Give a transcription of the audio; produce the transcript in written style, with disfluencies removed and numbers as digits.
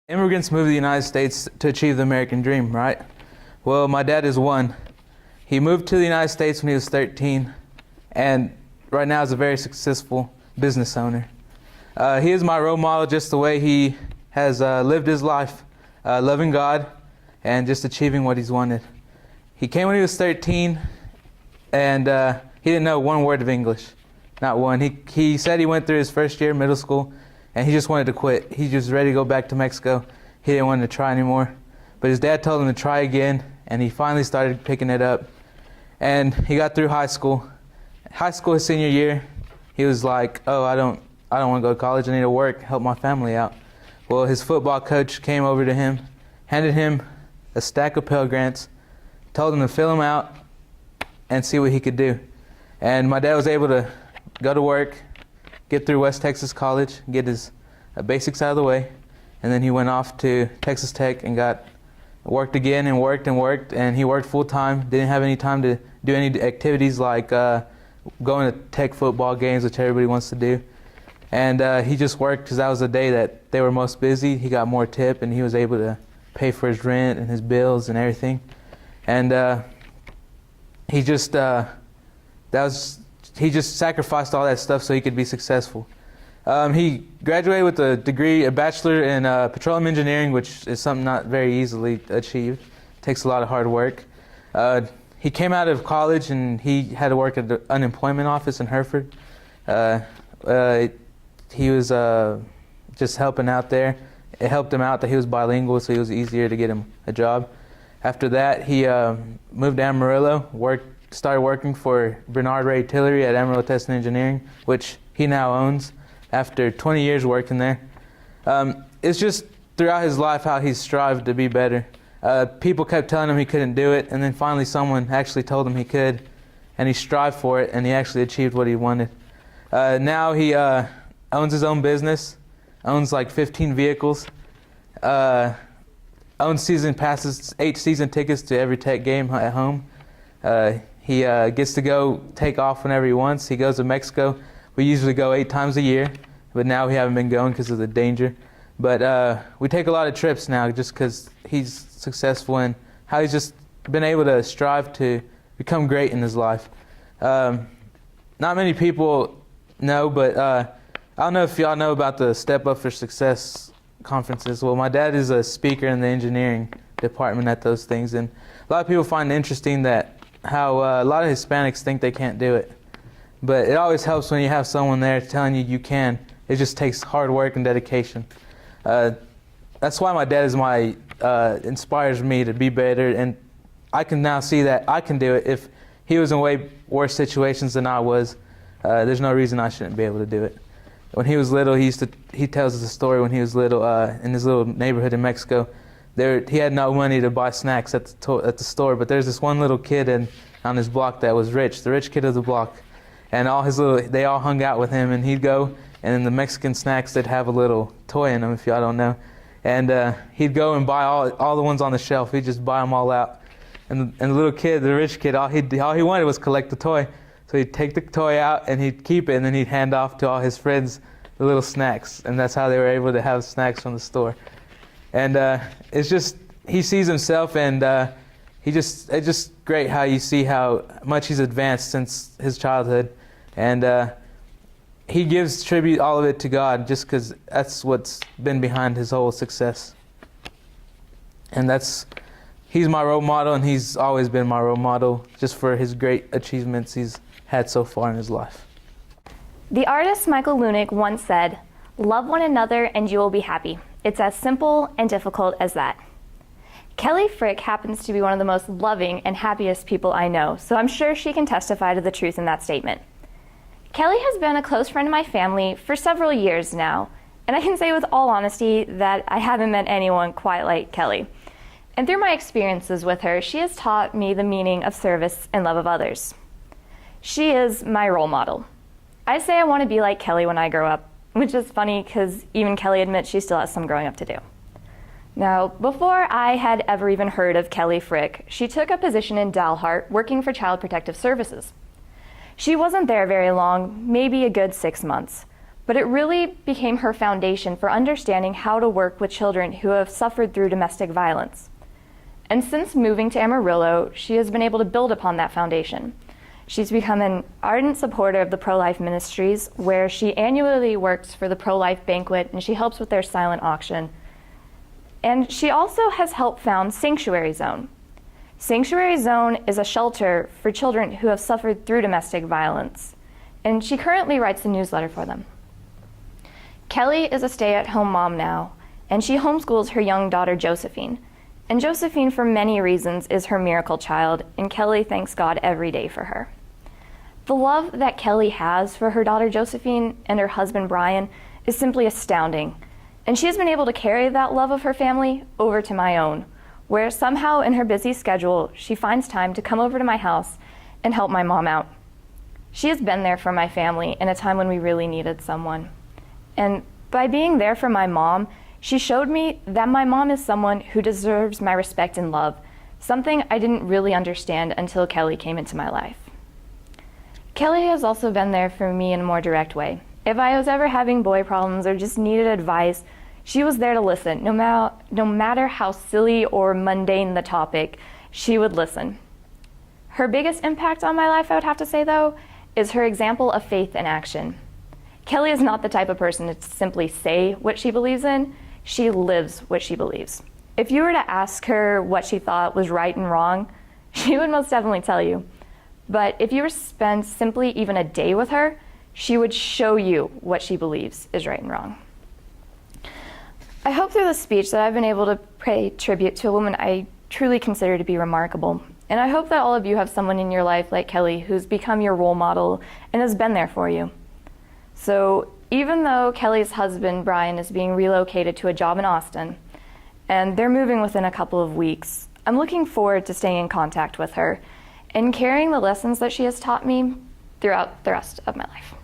Immigrants move to the United States to achieve the American dream, right? Well, my dad is one. He moved to the United States when he was 13, and right now is a very successful business owner. He is my role model, just the way he has lived his life, loving God and just achieving what he's wanted. He came when he was 13, and he didn't know one word of English, not one. He said he went through his first year of middle school, and he just wanted to quit. He just ready to go back to Mexico. He didn't want to try anymore. But his dad told him to try again, and he finally started picking it up. And he got through high school. High school, his senior year, he was like, oh, I don't want to go to college. I need to work, help my family out. Well, his football coach came over to him, handed him a stack of Pell Grants, told him to fill them out and see what he could do. And my dad was able to go to work, get through West Texas College, get his basics out of the way, and then he went off to Texas Tech and worked again and worked, and he worked full time. Didn't have any time to do any activities like going to Tech football games, which everybody wants to do. And he just worked because that was the day that they were most busy. He got more tip, and he was able to pay for his rent and his bills and everything. And he just sacrificed all that stuff so he could be successful. He graduated with a degree, a bachelor in petroleum engineering, which is something not very easily achieved. It takes a lot of hard work. He came out of college and he had to work at the unemployment office in Hereford. He was just helping out there. It helped him out that he was bilingual, so it was easier to get him a job. After that, he moved to Amarillo, started working for Bernard Ray Tillery at Amarillo Test and Engineering, which he now owns after 20 years working there. It's just throughout his life how he's strived to be better. People kept telling him he couldn't do it, and then finally someone actually told him he could, and he strived for it, and he actually achieved what he wanted. Now he owns his own business, owns like 15 vehicles, owns season passes, 8 season tickets to every Tech game at home. He gets to go take off whenever he wants. He goes to Mexico. We usually go 8 times a year, but now we haven't been going because of the danger. But we take a lot of trips now just because he's successful and how he's just been able to strive to become great in his life. Not many people know, but I don't know if y'all know about the Step Up for Success conferences. Well, my dad is a speaker in the engineering department at those things, and a lot of people find it interesting that how a lot of Hispanics think they can't do it. But it always helps when you have someone there telling you can. It just takes hard work and dedication. That's why my dad is inspires me to be better, and I can now see that I can do it. If he was in way worse situations than I was, there's no reason I shouldn't be able to do it. When he was little, he tells us a story when he was little in his little neighborhood in Mexico. He had no money to buy snacks at the store, but there's this one little kid on his block that was rich, the rich kid of the block. And they all hung out with him, and he'd go, and in the Mexican snacks, they'd have a little toy in them, if y'all don't know. And he'd go and buy all the ones on the shelf. He'd just buy them all out. And the little kid, the rich kid, all he wanted was collect the toy. So he'd take the toy out, and he'd keep it, and then he'd hand off to all his friends the little snacks. And that's how they were able to have snacks from the store. And it's just, he sees himself, and it's just great how you see how much he's advanced since his childhood. And he gives tribute, all of it, to God, just because that's what's been behind his whole success. And he's my role model, and he's always been my role model just for his great achievements he's had so far in his life. The artist Michael Lunick once said, "Love one another and you will be happy. It's as simple and difficult as that." Kelly Frick happens to be one of the most loving and happiest people I know, so I'm sure she can testify to the truth in that statement. Kelly has been a close friend of my family for several years now, and I can say with all honesty that I haven't met anyone quite like Kelly. And through my experiences with her, she has taught me the meaning of service and love of others. She is my role model. I say I want to be like Kelly when I grow up, which is funny because even Kelly admits she still has some growing up to do. Now, before I had ever even heard of Kelly Frick, she took a position in Dalhart working for Child Protective Services. She wasn't there very long, maybe a good 6 months, but it really became her foundation for understanding how to work with children who have suffered through domestic violence. And since moving to Amarillo, she has been able to build upon that foundation. She's become an ardent supporter of the pro-life ministries, where she annually works for the pro-life banquet and she helps with their silent auction. And she also has helped found Sanctuary Zone. Sanctuary Zone is a shelter for children who have suffered through domestic violence, and she currently writes a newsletter for them. Kelly is a stay-at-home mom now, and she homeschools her young daughter Josephine. And Josephine, for many reasons, is her miracle child, and Kelly thanks God every day for her. The love that Kelly has for her daughter Josephine and her husband Brian is simply astounding, and she has been able to carry that love of her family over to my own, where somehow in her busy schedule, she finds time to come over to my house and help my mom out. She has been there for my family in a time when we really needed someone. And by being there for my mom, she showed me that my mom is someone who deserves my respect and love, something I didn't really understand until Kelly came into my life. Kelly has also been there for me in a more direct way. If I was ever having boy problems or just needed advice, she was there to listen. No matter how silly or mundane the topic, she would listen. Her biggest impact on my life, I would have to say though, is her example of faith in action. Kelly is not the type of person to simply say what she believes in. She lives what she believes. If you were to ask her what she thought was right and wrong, she would most definitely tell you. But if you were to spend simply even a day with her, she would show you what she believes is right and wrong. I hope through this speech that I've been able to pay tribute to a woman I truly consider to be remarkable. And I hope that all of you have someone in your life like Kelly who's become your role model and has been there for you. So even though Kelly's husband, Brian, is being relocated to a job in Austin, and they're moving within a couple of weeks, I'm looking forward to staying in contact with her and carrying the lessons that she has taught me throughout the rest of my life.